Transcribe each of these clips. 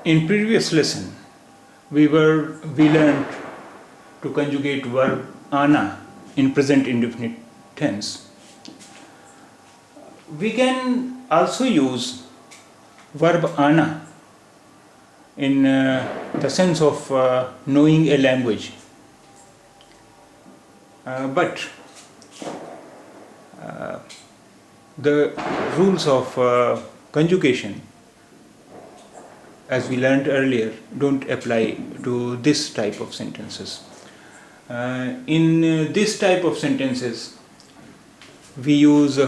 In previous lesson, we learned to conjugate verb ana in present indefinite tense. We can also use verb ana in the sense of knowing a language, but the rules of conjugation, as we learned earlier, don't apply to this type of sentences. In this type of sentences, we use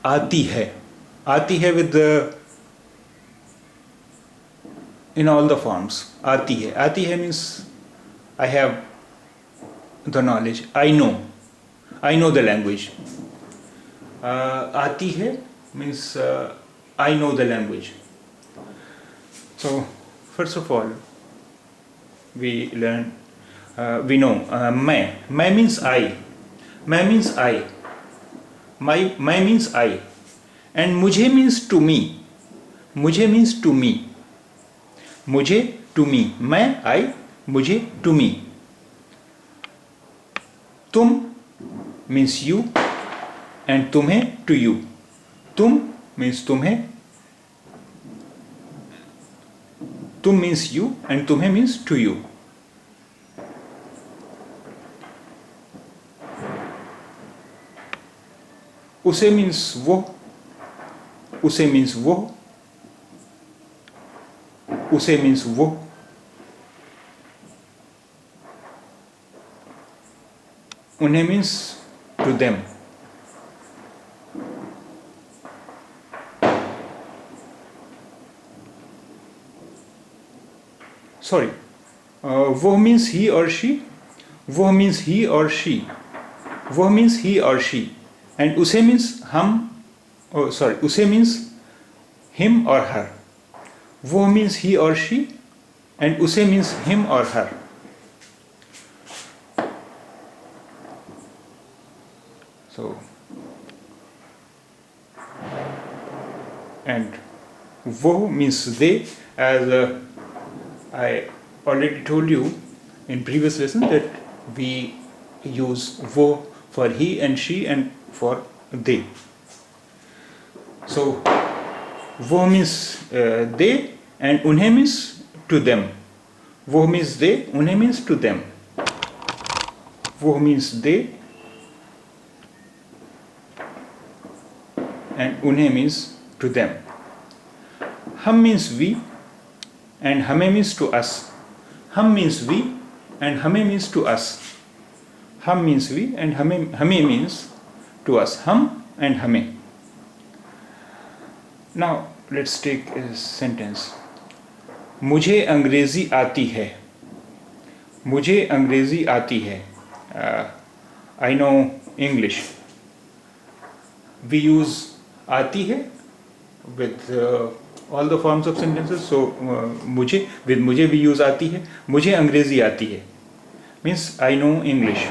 आती है with the in all the forms. आती है means I have the knowledge, I know the language. आती है means I know the language. So first of all, we know मैं means I, मैं means I, my means I, and मुझे means to me, मुझे means to me, मुझे to me, मैं I, मुझे to me. तुम means you and तुम्हें to you. तुम means तुम्हें, तुम means you and तुम्हें means to you. उसे means वो, उसे means वो, उसे means वो, उन्हें means to them. Sorry, वो means he or she, वो means he or she, वो means he or she, and उसे means हम, उसे means him or her, वो means he or she, and उसे means him or her. So, and वो means they, as I already told you in previous lesson that we use वो for he and she and for they. So वो means they and उन्हें means to them. वो means they, उन्हें means to them. वो means they and उन्हें means to them. हम means we and हमें means to us. हम means we and हमें means to us. हम means we and हमें means to us. हम and हमें. Now let's take a sentence. मुझे अंग्रेजी आती है. मुझे अंग्रेजी आती है. I know English. We use आती है with all the forms of sentences. So मुझे, with मुझे we use आती है. मुझे अंग्रेजी आती है means I know English.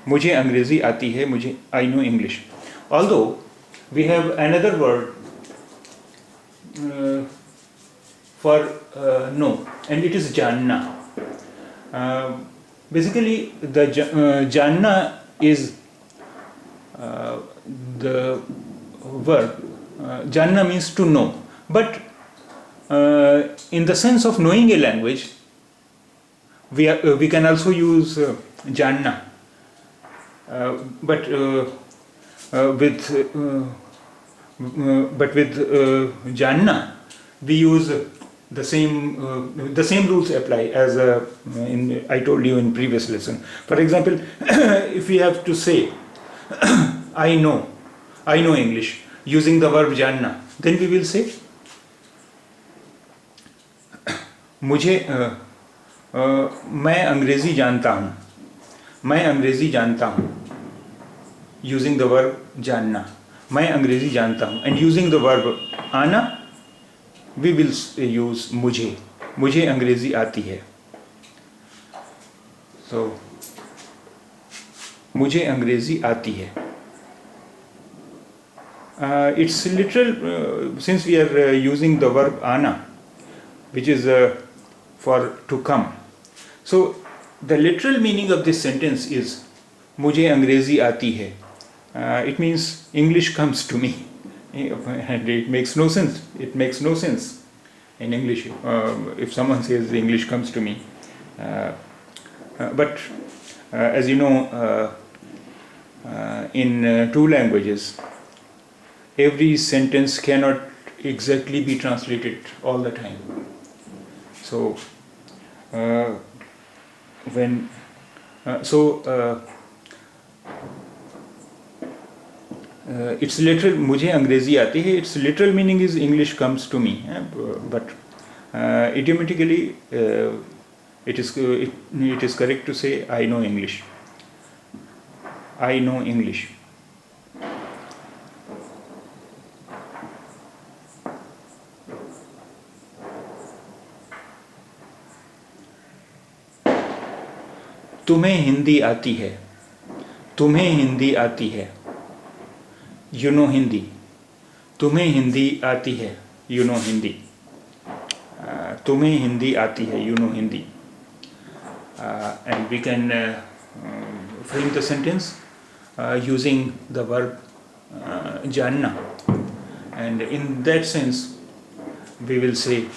मुझे अंग्रेजी आती है, मुझे I know English. Although we have another word for no, and it is जानना. Basically the जानना is the verb. जानना means to know, but in the sense of knowing a language, we can also use जानना, but with जानना we use the same rules apply as I told you in previous lesson. For example, if we have to say I know English using the verb जानना, then we will say मुझे मैं अंग्रेजी जानता हूँ. मैं अंग्रेजी जानता हूँ using the verb जानना. मैं अंग्रेजी जानता हूँ, and using the verb आना we will use मुझे. मुझे अंग्रेजी आती है. So मुझे अंग्रेजी आती है. It's literal, since we are using the verb आना, which is for to come. So the literal meaning of this sentence is मुझे अंग्रेजी आती है. It means English comes to me, and it makes no sense. It makes no sense in English if someone says English comes to me. But as you know, in two languages, every sentence cannot exactly be translated all the time. So it's literal, मुझे अंग्रेजी आती है. Its literal meaning is English comes to me, but idiomatically it is correct to say I know English. I know English. तुम्हें हिंदी आती है. तुम्हें हिंदी आती है. You know Hindi. तुम्हें हिंदी आती है. You know Hindi. तुम्हें हिंदी आती है. You know Hindi. And we can frame the sentence using the verb जानना. And in that sense, we will say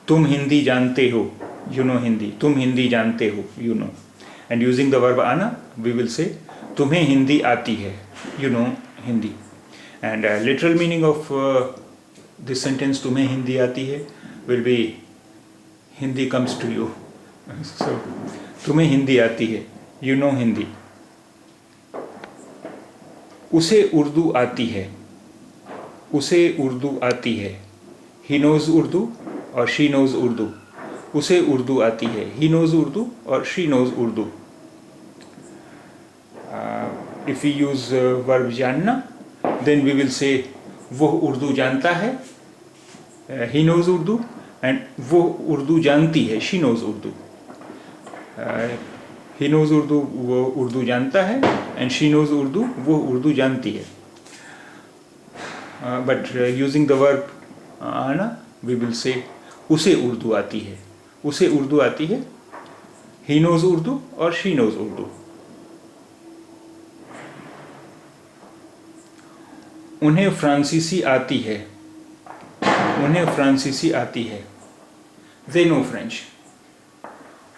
तुम हिंदी जानते हो. You know Hindi. तुम हिंदी जानते हो. You know. And using the verb आना, we will say तुम्हें हिंदी आती है. You know Hindi. And literal meaning of this sentence तुम्हें हिंदी आती है will be Hindi comes to you. So तुम्हें हिंदी आती है. You know Hindi. उसे उर्दू आती है. उसे उर्दू आती है. He knows Urdu or she knows Urdu. उसे उर्दू आती है. He knows Urdu or she knows Urdu. If we use verb जानना, then we will say वो उर्दू जानता है. He knows Urdu. And वो उर्दू जानती है. She knows Urdu. He knows Urdu. वो उर्दू जानता है. And she knows Urdu. वो उर्दू जानती है. But using the verb आना, we will say उसे उर्दू आती है. उसे उर्दू आती है. He knows Urdu or she knows Urdu. उन्हें फ्रांसीसी आती है. उन्हें फ्रांसीसी आती है. They know French.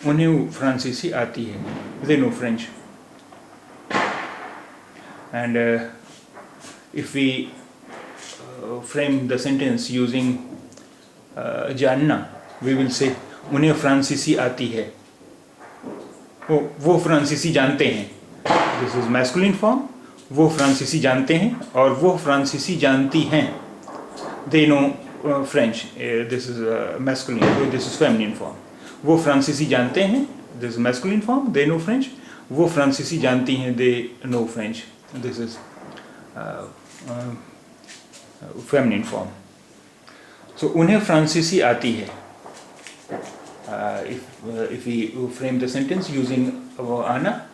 उन्हें फ्रांसीसी आती है. They know French. And if we frame the sentence using जानना, we will say उन्हें फ्रांसीसी आती है. वो फ्रांसीसी जानते हैं. This is masculine form. वो फ्रांसीसी जानते हैं और वो फ्रांसीसी जानती हैं. They know French. This is masculine. This is feminine form. वो फ्रांसीसी जानते हैं. This is masculine form. They know French. वो फ्रांसीसी जानती हैं. They know French. This is feminine form. So उन्हें फ्रांसीसी आती है. If we frame the sentence using आना,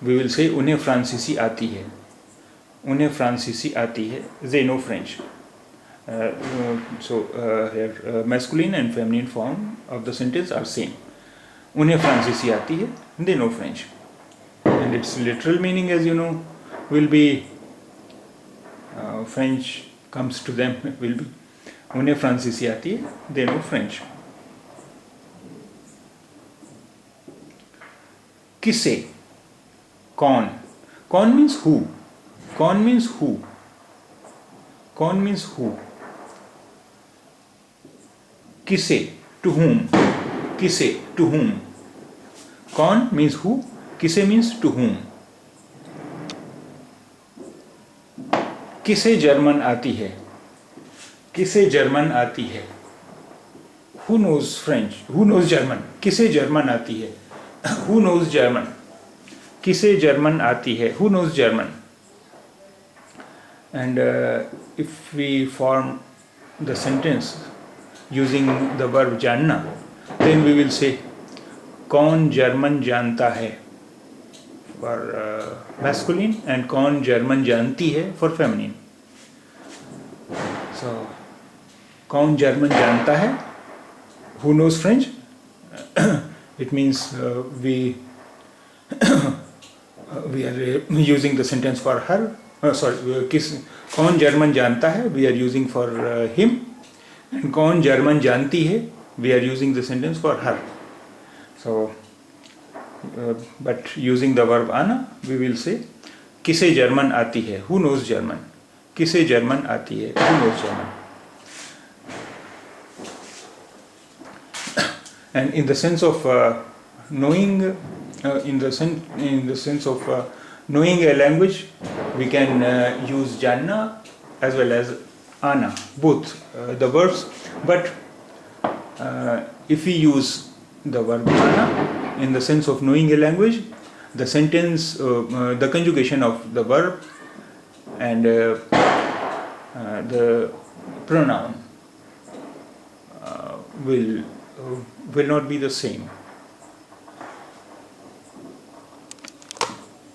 we will say उन्हें फ्रांसीसी आती है. उन्हें फ्रांसीसी आती है. They know French. So here masculine and feminine form of the sentence are same. उन्हें फ्रांसीसी आती है. They know French. And its literal meaning, as you know, will be French comes to them. Will be उन्हें फ्रांसीसी आती है. They know French. किसे. कौन. कौन means who. कौन means who. कौन means who. किसे to whom. किसे to whom. कौन means who. किसे means to whom. किसे जर्मन आती है. किसे जर्मन आती है. Who knows French. Who knows German. किसे जर्मन आती है. Who knows German. किसे जर्मन आती है. Who knows German. And if we form the sentence using the verb जानना, then we will say कौन जर्मन जानता है for masculine and कौन जर्मन जानती है for feminine. So, कौन जर्मन जानता है? Who knows French? It means we are using the sentence for her. किस कौन जर्मन जानता है? We are using for him. And कौन जर्मन जानती है? We are using the sentence for her. So, but using the verb आना, we will say किसे German आती है? Who knows German? किसे जर्मन आती है? Who knows German? And in the sense of knowing, in the sense of knowing a language, we can use janna as well as ana, both the verbs. But if we use the verb ana in the sense of knowing a language, the sentence, the conjugation of the verb and the pronoun will not be the same.